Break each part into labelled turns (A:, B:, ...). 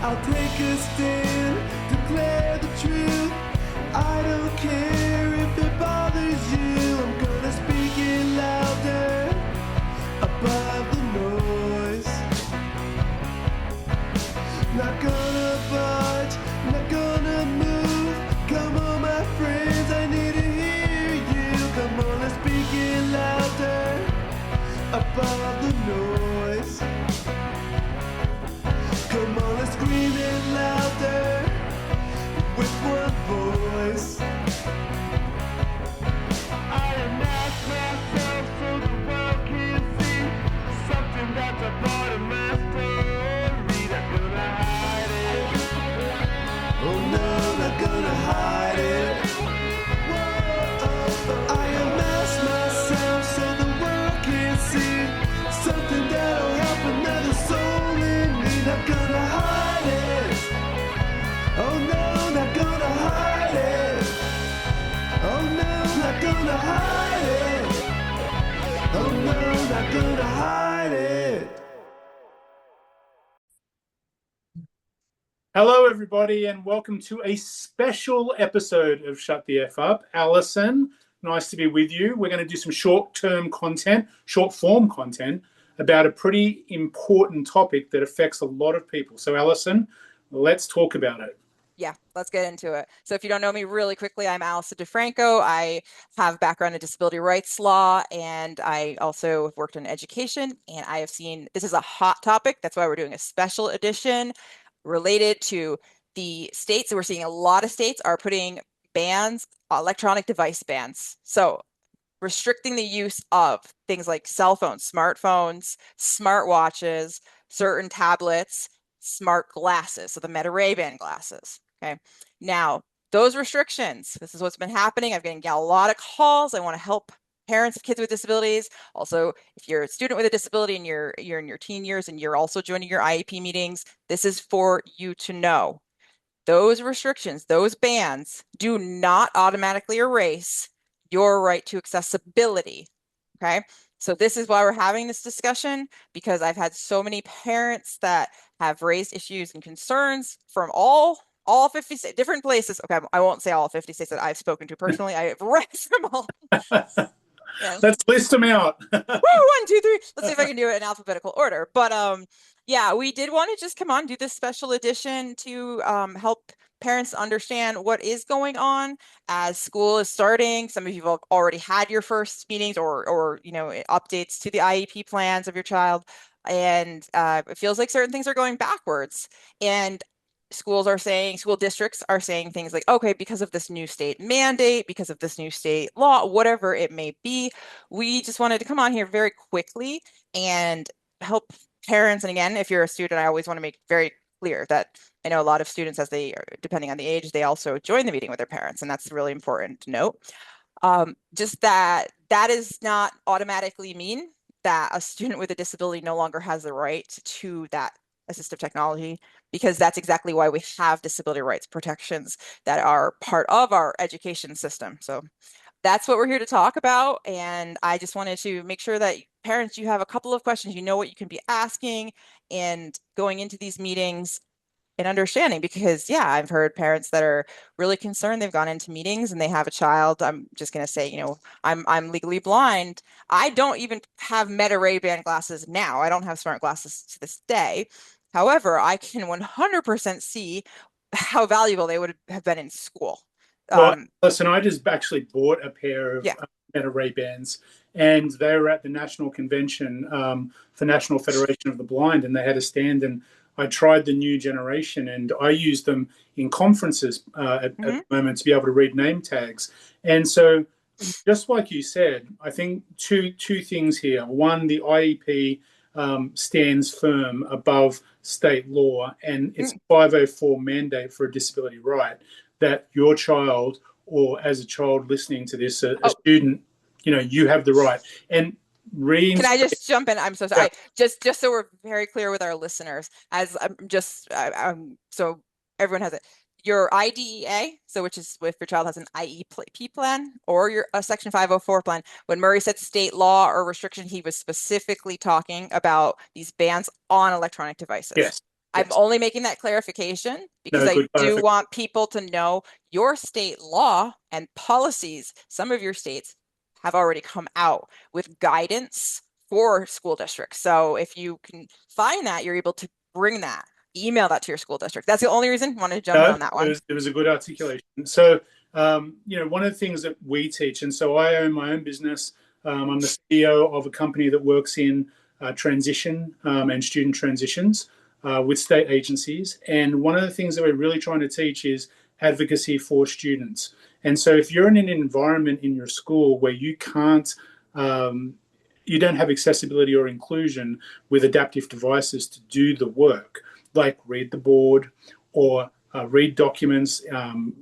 A: I'll take a stand, declare the truth. I don't care if it bothers you. I'm gonna speak it louder above the noise. Not gonna budge, not gonna move. Come on, my friends, I need to hear you. Come on, let's speak it louder above the noise. Come on, let's scream it louder with one voice. I unmask myself so the world can see something that's a part of my story. Not gonna hide it. Oh no, not gonna hide it. I unmask myself so the world can see something that'll help another soul in me. Not gonna hide it. Oh no, not gonna hide it. Oh no, not gonna hide it. Oh no, not gonna hide it.
B: Hello, everybody, and welcome to a special episode of Shut the F Up. Allison, nice to be with you. We're going to do some short-form content about a pretty important topic that affects a lot of people. So, Allison, let's talk about it.
C: Yeah, let's get into it. So if you don't know me really quickly, I'm Allison DeFranco. I have background in disability rights law, and I also have worked in education, and I have seen this is a hot topic. That's why we're doing a special edition related to the states. So we're seeing a lot of states are putting bans, electronic device bans. So restricting the use of things like cell phones, smartphones, smartwatches, certain tablets, smart glasses, so the Meta Ray-Ban glasses. Okay. Now, those restrictions, this is what's been happening. I've getting a lot of calls. I want to help parents of kids with disabilities. Also, if you're a student with a disability and you're in your teen years and you're also joining your IEP meetings, this is for you to know. Those restrictions, those bans do not automatically erase your right to accessibility. Okay. So this is why we're having this discussion, because I've had so many parents that have raised issues and concerns from all 50 states, different places. Okay, I won't say all 50 states that I've spoken to personally. I have read from all.
B: Yeah. Let's list them out.
C: Woo, 1, 2, 3. Let's see if I can do it in alphabetical order. But yeah, we did want to just come on, do this special edition to help parents understand what is going on as school is starting. Some of you have already had your first meetings or updates to the IEP plans of your child, and it feels like certain things are going backwards. And school districts are saying things like, okay, because of this new state mandate, because of this new state law, whatever it may be, we just wanted to come on here very quickly and help parents. And again, if you're a student, I always want to make very clear that I know a lot of students, as they are, depending on the age, they also join the meeting with their parents, and that's really important to note. Just that does not automatically mean that a student with a disability no longer has the right to that assistive technology, because that's exactly why we have disability rights protections that are part of our education system. So that's what we're here to talk about. And I just wanted to make sure that parents, you have a couple of questions, you know what you can be asking and going into these meetings and understanding, because yeah, I've heard parents that are really concerned. They've gone into meetings and they have a child. I'm just going to say, I'm legally blind. I don't even have Meta Ray-Ban glasses now. I don't have smart glasses to this day. However, I can 100% see how valuable they would have been in school.
B: Well, listen, I just actually bought a pair of Meta Ray-Bans, and they were at the National Convention for National Federation of the Blind, and they had a stand, and I tried the new generation, and I used them in conferences at the moment to be able to read name tags. And so, just like you said, I think two things here. One, the IEP stands firm above state law, and it's 504 mandate for a disability right that your child, or as a child listening to this, a student, you have the right. And
C: can I just jump in? I'm so sorry. Yeah. Just so we're very clear with our listeners, as so everyone has it. Your IDEA, so which is if your child has an IEP plan or your Section 504 plan. When Murray said state law or restriction, he was specifically talking about these bans on electronic devices.
B: Yes.
C: I'm
B: Yes.
C: only making that clarification because
B: No,
C: I
B: good
C: do
B: clarification.
C: want people to know your state law and policies. Some of your states have already come out with guidance for school districts. So if you can find that, you're able to bring that, email that to your school district. That's the only reason I wanted to jump in
B: No,
C: on that one.
B: it was a good articulation. So, one of the things that we teach, and so I own my own business. I'm the CEO of a company that works in transition and student transitions with state agencies. And one of the things that we're really trying to teach is advocacy for students. And so, if you're in an environment in your school where you don't have accessibility or inclusion with adaptive devices to do the work, like read the board or read documents,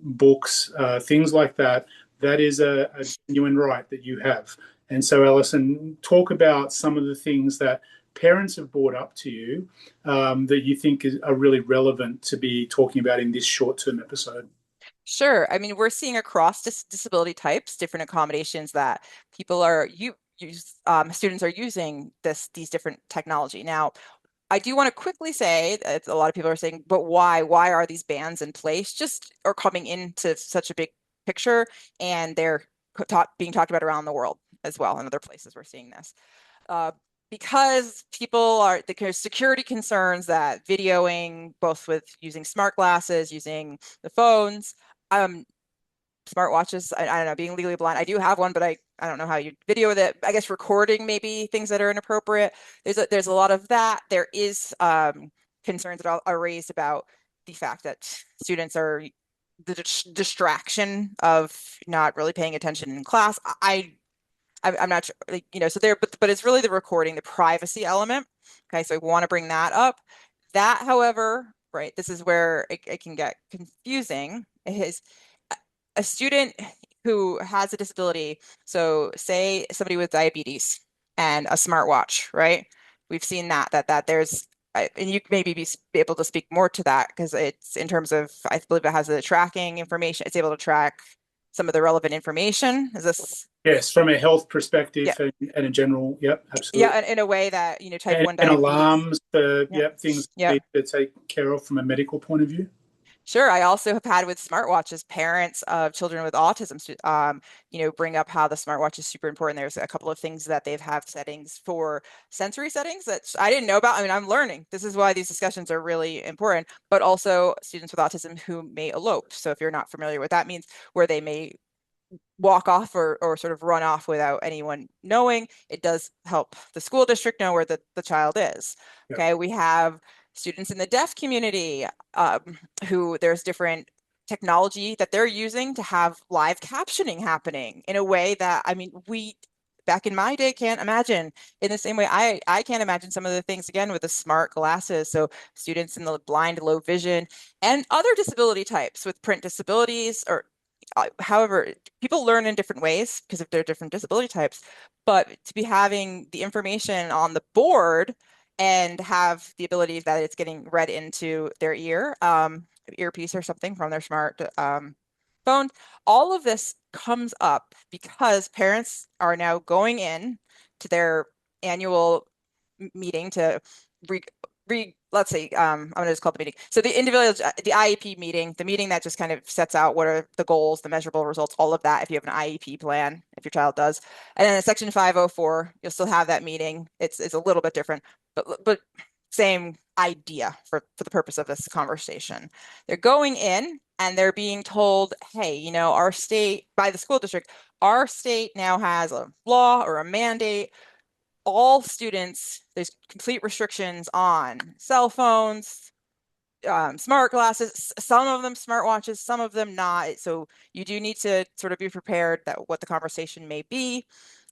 B: books, things like that. That is a genuine right that you have. And so, Allison, talk about some of the things that parents have brought up to you that you think are really relevant to be talking about in this short-term episode.
C: Sure. I mean, we're seeing across disability types, different accommodations that people are students are using these different technology. Now, I do want to quickly say that a lot of people are saying, but why? Why are these bans in place? Just or coming into such a big picture, and they're being talked about around the world as well. In other places, we're seeing this because there's security concerns that videoing, both with using smart glasses, using the phones, smartwatches. I don't know, being legally blind. I do have one, but I don't know how you video with it. I guess recording maybe things that are inappropriate. There's a lot of that. There is concerns that are raised about the fact that students are the distraction of not really paying attention in class. I'm not sure, so but it's really the recording, the privacy element. Okay, so I want to bring that up. That, however, right, this is where it can get confusing. Is a student who has a disability, so say somebody with diabetes and a smartwatch, right? We've seen that there's, and you maybe be able to speak more to that because it's in terms of, I believe it has the tracking information. It's able to track some of the relevant information. Is this?
B: Yes, from a health perspective
C: Yeah.
B: and a general, yep, absolutely.
C: Yeah, in a way that, type 1
B: And
C: diabetes.
B: alarms for,
C: Yeah.
B: things
C: Yeah.
B: to take care of from a medical point of view.
C: Sure. I also have had with smartwatches, parents of children with autism, bring up how the smartwatch is super important. There's a couple of things that they've have settings for sensory settings that I didn't know about. I mean, I'm learning. This is why these discussions are really important, but also students with autism who may elope. So if you're not familiar with that means, where they may walk off or sort of run off without anyone knowing, it does help the school district know where the child is.
B: Yep.
C: Okay, we have students in the deaf community who there's different technology that they're using to have live captioning happening in a way that, I mean, we back in my day can't imagine. In the same way, I can't imagine some of the things, again, with the smart glasses. So students in the blind, low vision, and other disability types with print disabilities, or however, people learn in different ways because of their different disability types, but to be having the information on the board and have the ability that it's getting read into their earpiece or something from their smart phone, all of this comes up because parents are now going in to their annual meeting to let's say, I'm gonna just call it the meeting. So the individual, the IEP meeting, the meeting that just kind of sets out what are the goals, the measurable results, all of that. If you have an IEP plan, if your child does, and then in Section 504, you'll still have that meeting. It's a little bit different, but same idea for the purpose of this conversation. They're going in and they're being told, hey, our state, by the school district, our state now has a law or a mandate. All students, there's complete restrictions on cell phones, smart glasses, some of them smartwatches, some of them not. So you do need to sort of be prepared that what the conversation may be.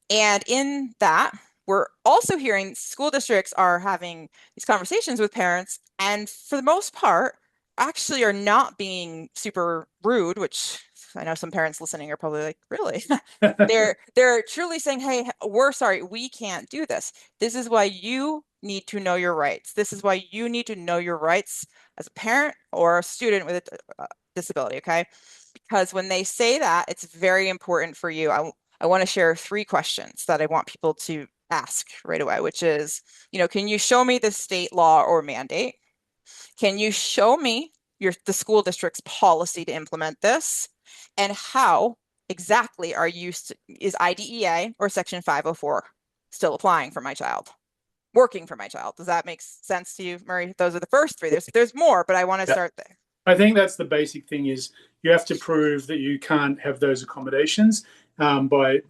C: And in that, we're also hearing school districts are having these conversations with parents, and for the most part, actually are not being super rude, which I know some parents listening are probably like, really? They're truly saying, hey, we're sorry, we can't do this. This is why you need to know your rights. This is why you need to know your rights as a parent or a student with a disability, okay? Because when they say that, it's very important for you. I want to share 3 questions that I want people to ask right away, which is, can you show me the state law or mandate? Can you show me the school district's policy to implement this? And how exactly is IDEA or Section 504 still applying for my child? Working for my child. Does that make sense to you, Murray? Those are the first three. There's more, but I want to start there.
B: I think that's the basic thing is you have to prove that you can't have those accommodations by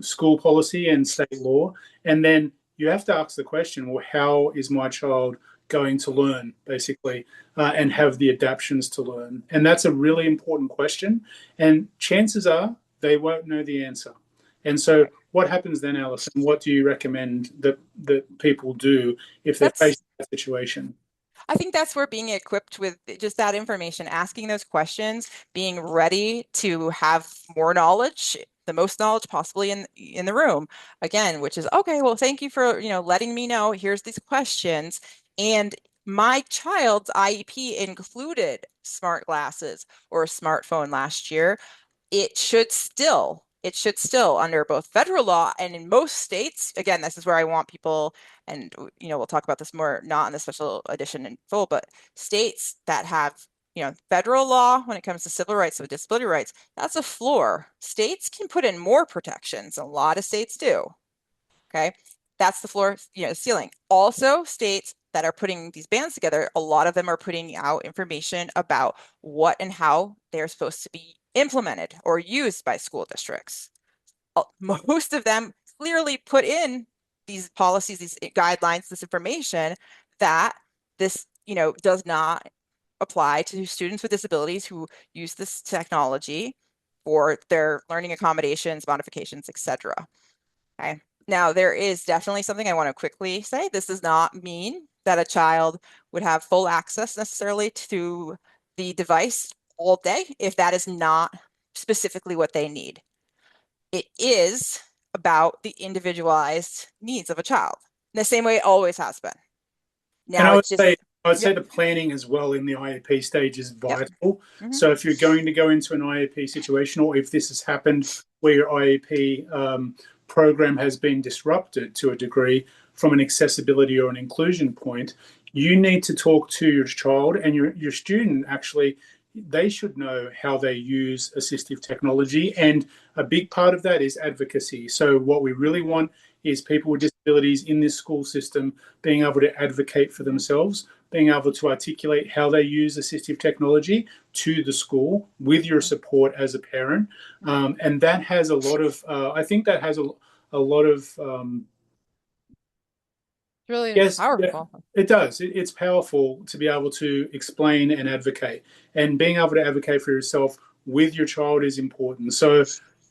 B: school policy and state law. And then you have to ask the question, well, how is my child going to learn, basically, and have the adaptions to learn? And that's a really important question. And chances are they won't know the answer. And so what happens then, Allison? What do you recommend that people do if they're facing that situation?
C: I think that's where being equipped with just that information, asking those questions, being ready to have more knowledge, the most knowledge possibly in the room, again, which is, okay, well, thank you for, letting me know, here's these questions. And my child's IEP included smart glasses or a smartphone last year. It should still, under both federal law and in most states, again, this is where I want people, and we'll talk about this more, not in the special edition in full, but states that have, federal law when it comes to civil rights and disability rights, that's a floor. States can put in more protections. A lot of states do. Okay. That's the floor, ceiling. Also, states that are putting these bands together, a lot of them are putting out information about what and how they're supposed to be implemented or used by school districts. Most of them clearly put in these policies, these guidelines, this information that this, does not apply to students with disabilities who use this technology for their learning accommodations, modifications, etc. Okay. Now, there is definitely something I want to quickly say. This does not mean that a child would have full access necessarily to the device all day if that is not specifically what they need. It is about the individualized needs of a child in the same way it always has been. Now,
B: and I would say the planning as well in the IEP stage is vital.
C: Yep.
B: So if you're going to go into an IEP situation, or if this has happened where your IEP program has been disrupted to a degree from an accessibility or an inclusion point, you need to talk to your child and your student. Actually, they should know how they use assistive technology, and a big part of that is advocacy. So what we really want is people with disabilities in this school system being able to advocate for themselves, being able to articulate how they use assistive technology to the school with your support as a parent. And that has a lot of, I think that has a lot of,
C: really
B: yes,
C: powerful.
B: It does. It's powerful to be able to explain and advocate, and being able to advocate for yourself with your child is important. So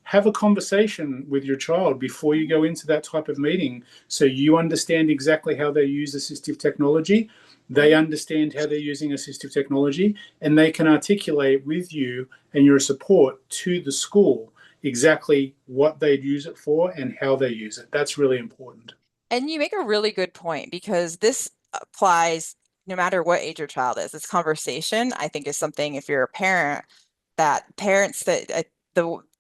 B: have a conversation with your child before you go into that type of meeting, so you understand exactly how they use assistive technology. They understand how they're using assistive technology, and they can articulate with you and your support to the school exactly what they'd use it for and how they use it. That's really important.
C: And you make a really good point, because this applies no matter what age your child is. This conversation, I think, is something, if you're a parent, that parents that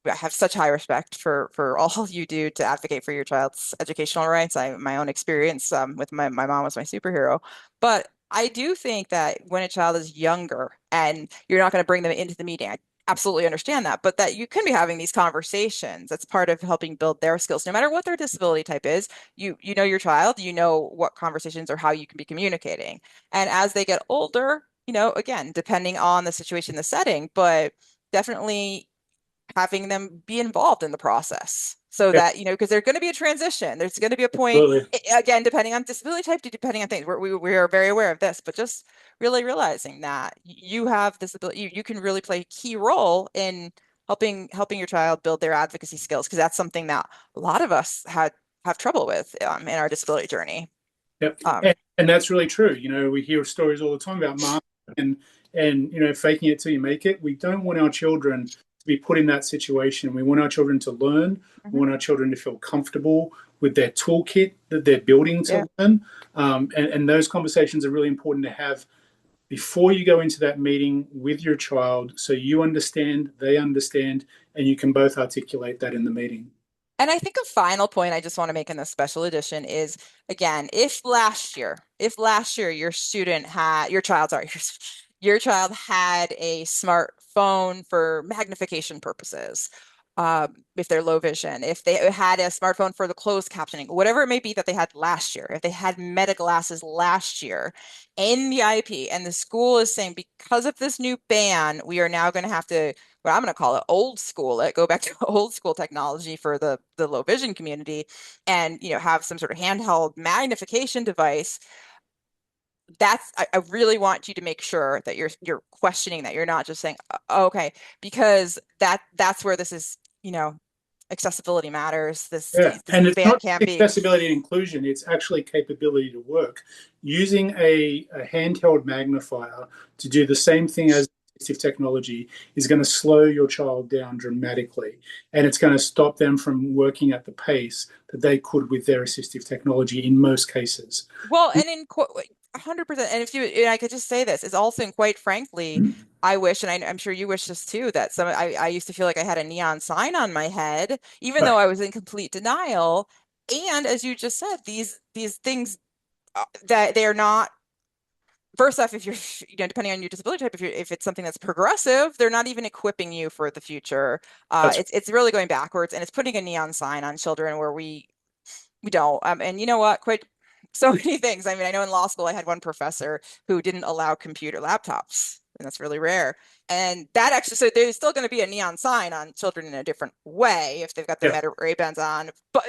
C: have such high respect for all you do to advocate for your child's educational rights. My own experience with my mom was my superhero. But I do think that when a child is younger and you're not going to bring them into the meeting, I absolutely understand that, but that you can be having these conversations. That's part of helping build their skills, no matter what their disability type is. You know your child, you know what conversations or how you can be communicating. And as they get older, again, depending on the situation, the setting, but definitely having them be involved in the process, so that, because there's going to be a transition. There's going to be a point, again, depending on disability type, depending on things. We are very aware of this, but just really realizing that you have this ability, you can really play a key role in helping your child build their advocacy skills, because that's something that a lot of us have trouble with in our disability journey.
B: Yep. And that's really true. We hear stories all the time about masking and faking it till you make it. We don't want our children to be put in that situation. We want our children to learn. We want our children to feel comfortable with their toolkit that they're building to learn. And those conversations are really important to have before you go into that meeting with your child, so you understand, they understand, and you can both articulate that in the meeting.
C: And I think a final point I just want to make in this special edition is, again, if last year your your child had a smartphone for magnification purposes, if they're low vision, if they had a smartphone for the closed captioning, whatever it may be that they had last year, if they had meta glasses last year in the IEP, and the school is saying, because of this new ban, we are now going to have to, what I'm going to call it, old school it, go back to old school technology for the low vision community, and have some sort of handheld magnification device. I really want you to make sure that you're questioning that. You're not just saying, oh, okay, because that's where this is, accessibility matters. This
B: And
C: new
B: it's
C: ban
B: not
C: can't be.
B: accessibility and inclusion, it's actually capability to work. Using a handheld magnifier to do the same thing as assistive technology is going to slow your child down dramatically, and it's going to stop them from working at the pace that they could with their assistive technology in most cases.
C: Well, and 100%. And and I could just say this, is also, and quite frankly, I wish, and I'm sure you wish this too, that I used to feel like I had a neon sign on my head, even though I was in complete denial. And as you just said, these things that they're not. First off, if you're, depending on your disability type, if it's something that's progressive, they're not even equipping you for the future. It's really going backwards, and it's putting a neon sign on children where we don't. And you know what? Quite so many things. I mean, I know in law school I had one professor who didn't allow computer laptops, and that's really rare. And that actually, so there's still going to be a neon sign on children in a different way if they've got the Meta Ray-Bans on. But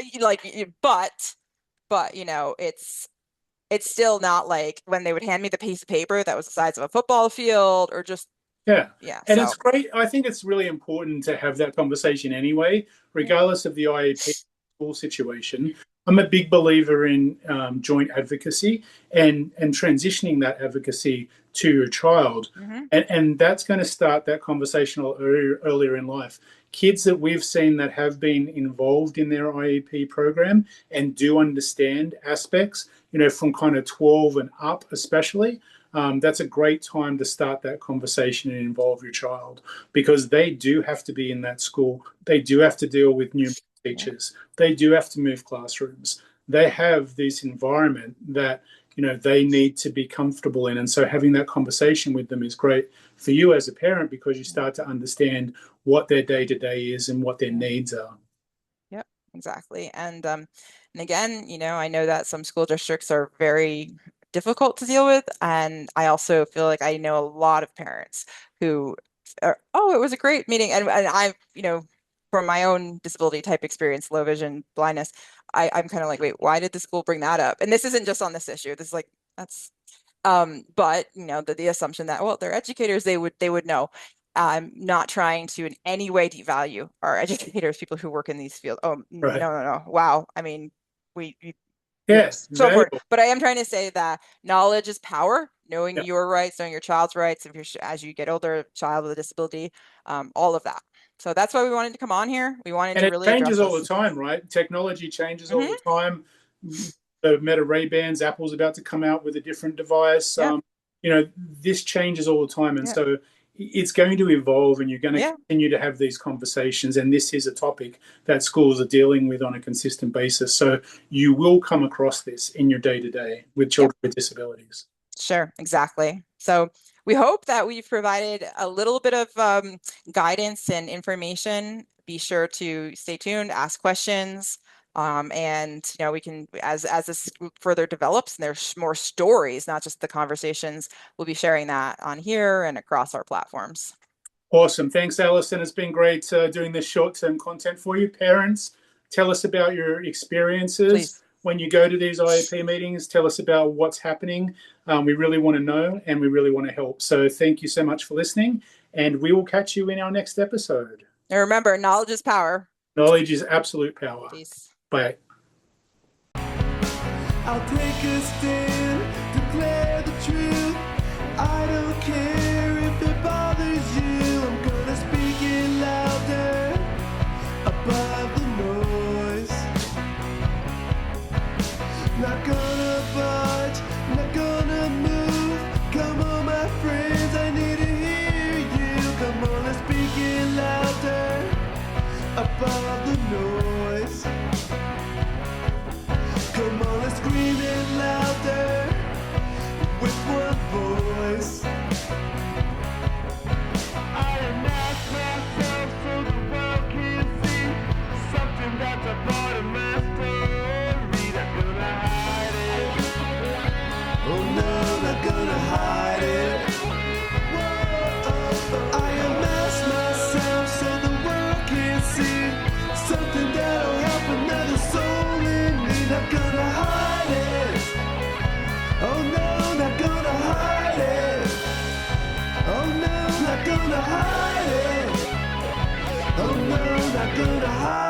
C: it's still not like when they would hand me the piece of paper that was the size of a football field, or just
B: and
C: so.
B: it's great. I think it's really important to have that conversation anyway, regardless of the IEP school situation. I'm a big believer in joint advocacy and transitioning that advocacy to your child. And that's going to start that conversation earlier in life. Kids that we've seen that have been involved in their IEP program and do understand aspects, from kind of 12 and up especially, that's a great time to start that conversation and involve your child, because they do have to be in that school. They do have to deal with new teachers. They do have to move classrooms. They have this environment that they need to be comfortable in. And so having that conversation with them is great for you as a parent, because you start to understand what their day-to-day is and what their needs are.
C: Yep, exactly. And again, I know that some school districts are very difficult to deal with. And I also feel like I know a lot of parents who are, oh, it was a great meeting. And I, from my own disability type experience, low vision, blindness, I'm kind of like, wait, why did the school bring that up? And this isn't just on this issue. This is like, that's, but the assumption that, well, they're educators, they would know. I'm not trying to in any way devalue our educators, people who work in these fields. Oh,
B: Right.
C: No. Wow. I mean,
B: Yes,
C: so important. But I am trying to say that knowledge is power. Knowing your rights, knowing your child's rights, as you get older, child with a disability, all of that. So that's why we wanted to come on here. We wanted to really
B: changes all the time, right? Technology changes all the time. The Meta Ray-Bans, Apple's about to come out with a different device. This changes all the time, and so it's going to evolve, and you're going to continue to have these conversations. And this is a topic that schools are dealing with on a consistent basis. So you will come across this in your day-to-day with children with disabilities.
C: Sure, exactly. So we hope that we've provided a little bit of guidance and information. Be sure to stay tuned, ask questions. And we can, as this further develops and there's more stories, not just the conversations, we'll be sharing that on here and across our platforms.
B: Awesome. Thanks, Allison. It's been great doing this short-term content for you. Parents, tell us about your experiences.
C: Please.
B: When you go to these IEP meetings, tell us about what's happening. We really want to know, and we really want to help. So thank you so much for listening, and we will catch you in our next episode.
C: And remember, knowledge is power.
B: Knowledge is absolute power.
C: Peace.
B: Bye.
A: I'll take a stand, declare the truth. I don't care if it bothers you. I'm gonna speak it louder above the noise. Not gonna budge, not gonna move. Come on, my friends, I need to hear you. Come on, let's speak it louder above the noise. gonna hide